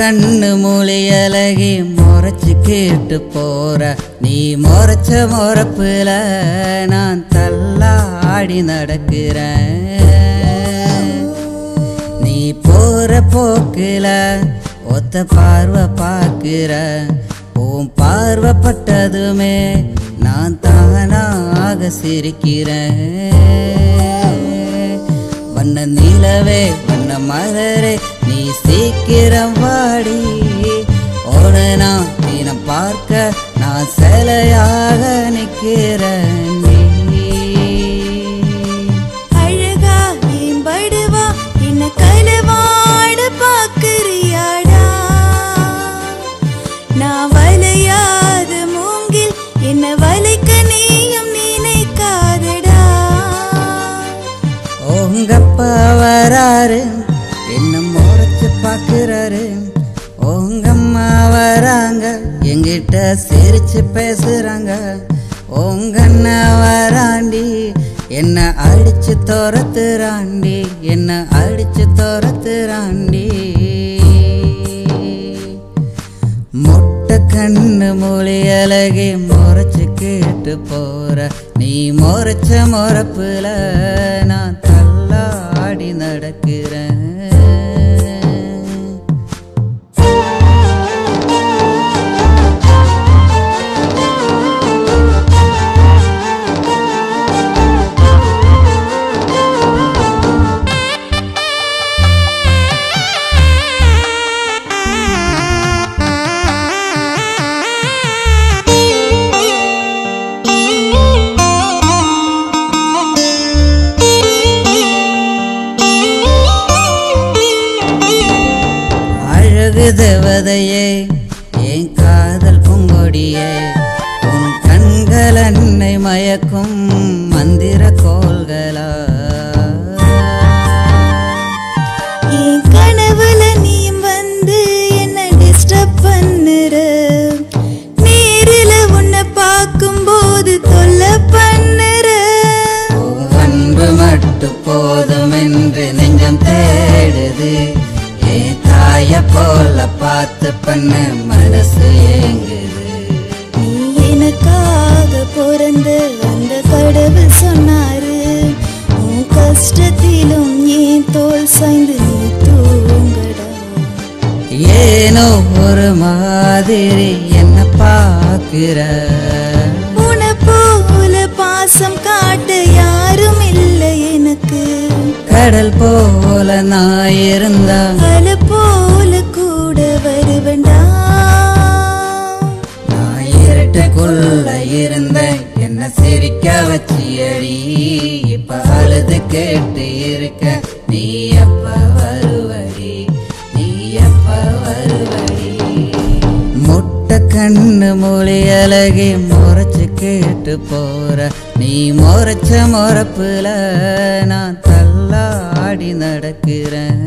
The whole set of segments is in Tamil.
கண்ணு மொழி அழகி முறைச்சு கேட்டு போற நீ முறைச்ச முறப்புல நான் தள்ளாடி நடக்கிறேன். நீ போற போக்குல ஒத்த பார்வை பார்க்கிற உன் பார்வைப்பட்டதுமே நான் தானாக சிரிக்கிறேன். வண்ண நிலவே வண்ண மலரே நீ சீக்கிரம் வாடி ஓடனா தினம் பார்க்க நான் சிலையாக நிற்கிறேன். அழகா ஏம்படுவா என்ன கலவாட பாக்குறியாடா நான் வலையாத மூங்கில் என்ன வலைக்க நீயும் நினைக்காதடா. உங்கப்பா வராரு என்ன முறைச்சு பாக்குறாரு. உங்கம்மா வராங்க எங்கிட்ட சிரிச்சு பேசுறாங்க. உங்க அண்ணா வராண்டி என்ன அடிச்சு துரத்துறாண்டி என்ன அடிச்சு துரத்துறாண்டி. முட்டை கண்ணு மொழி அழகி முறைச்சு கேட்டு போற நீ முறைச்ச முறப்புல நான் தள்ளாடி நடக்கிறேன். தேவதையே என் காதல் பூங்கொடியே உன் கண்கள் என்னை மயக்கும் மந்திர கோள்களா. என் கனவுல நீ வந்து என்ன டிஸ்டர்ப் பண்ணுற நேரில உன்னை பார்க்கும் போது தொல்லை பண்ணுற. அன்பு மட்டும் போதும் என்று நெஞ்சம் தேடுது. தாய போல பார்த்து பண்ண மனசு ஏங்குது. நீ எனக்காக பிறந்த அந்த கடவுள் சொன்னாரு உன் கஷ்டத்திலும் ஏன் தோல் சாய்ந்து நீ தூங்கடா. ஏனோ ஒரு மாதிரி என்ன பார்க்கிற. உன்னை போல பாசம் காட்ட யாரும் இல்லை எனக்கு. கடல் போல நான் இருந்தா அலை போல கூட வருவண்டா. நான் இருட்டுக்குள்ள இருந்த என்ன சிரிக்க வச்சியடி. இப்ப அழுது கேட்டு இருக்க நீ எப்ப வருவடி நீ எப்ப வருவடி. முட்டை கண்ணு மொழி அழகி முறைச்சு கேட்டு போற நீ முறைச்ச முறப்புல நான் தள்ளாடி நடக்கிறேன்.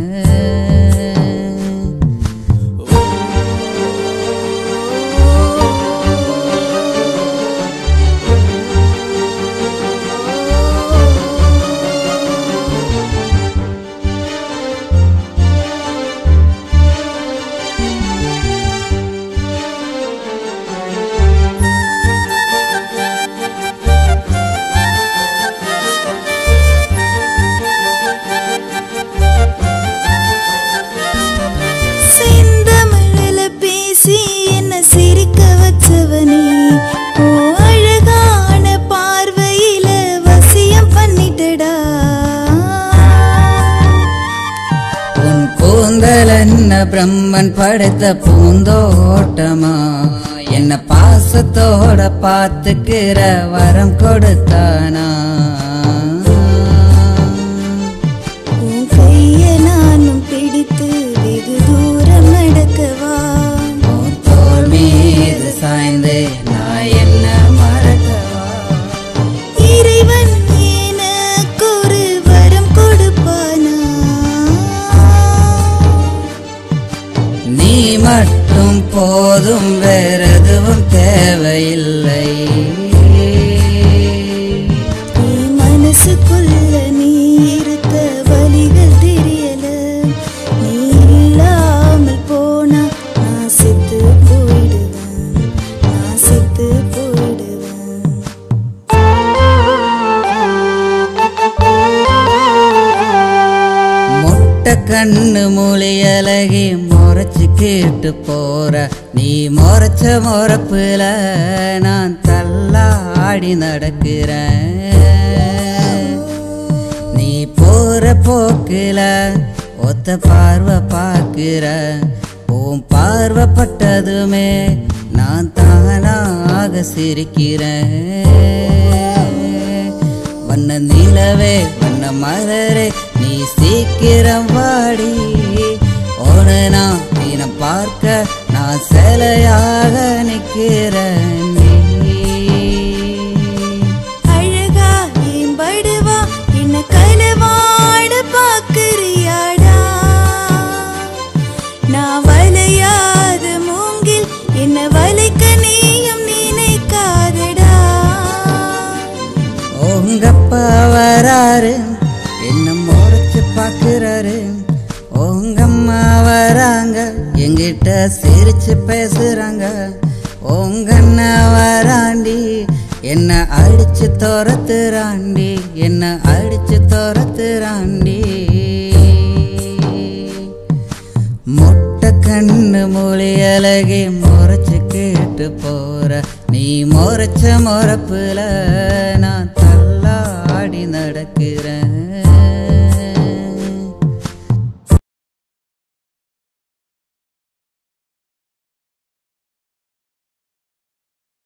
சிரிக்க வச்சவனே ஓ அழகான பார்வையில வசியம் பண்ணிட்டடா. உன் கூந்தல் என்ன பிரம்மன் படைத்த பூந்தோட்டமா என்ன பாசத்தோட பார்த்துக்கிற வரம் கொடுத்தானா. உன் கைய நானும் பிடித்து வெகு தூரம் நடக்கவா. மீது சாய்ந்து நான் என்ன மறக்கவா. இறைவன் எனக்கு ஒரு வரம் கொடுப்பானா. நீ மட்டும் போதும் வேறெதுவும் தேவையில்லை. நீ மனசுக்குள்ள நீ இருக்க வழிகள் தெரியல. நீ இல்லாமல் போனா கண்ணு மொழி அழகி முறைச்சு கேட்டு போற நீ முறைச்ச முறப்புல நான் தள்ளாடி நடக்கிறேன் நீ போற போக்குல ஒத்த பார்வை பார்க்கிற உன் பார்வைப்பட்டதுமே நான் தானாக சிரிக்கிறேன் வண்ண நிலவே வண்ண மலரே நீ சீக்கிரம் வாடி ஓடு நான் தினம் பார்க்க நான் சிலையாக நிற்கிறேன் அழகா ஏம்படுவா என்ன களவாட பாக்குறியாடா நான் வளையாத மூங்கில் என்ன வளைக்க நீயும் நினைக்காதடா உங்கப்பா வராரு என்ன முறைச்சு பார்க்கிறாரு உங்கம்மா வராங்க எங்கிட்ட சிரிச்சு பேசுறாங்க உங்க அண்ணா வராண்டி என்ன அடிச்சு துரத்துறாண்டி என்ன அடிச்சு துரத்துறாண்டி முட்டை கண்ணு மொழி அழகி முறைச்சு கேட்டு போற நீ முறைச்ச முறப்புல நான்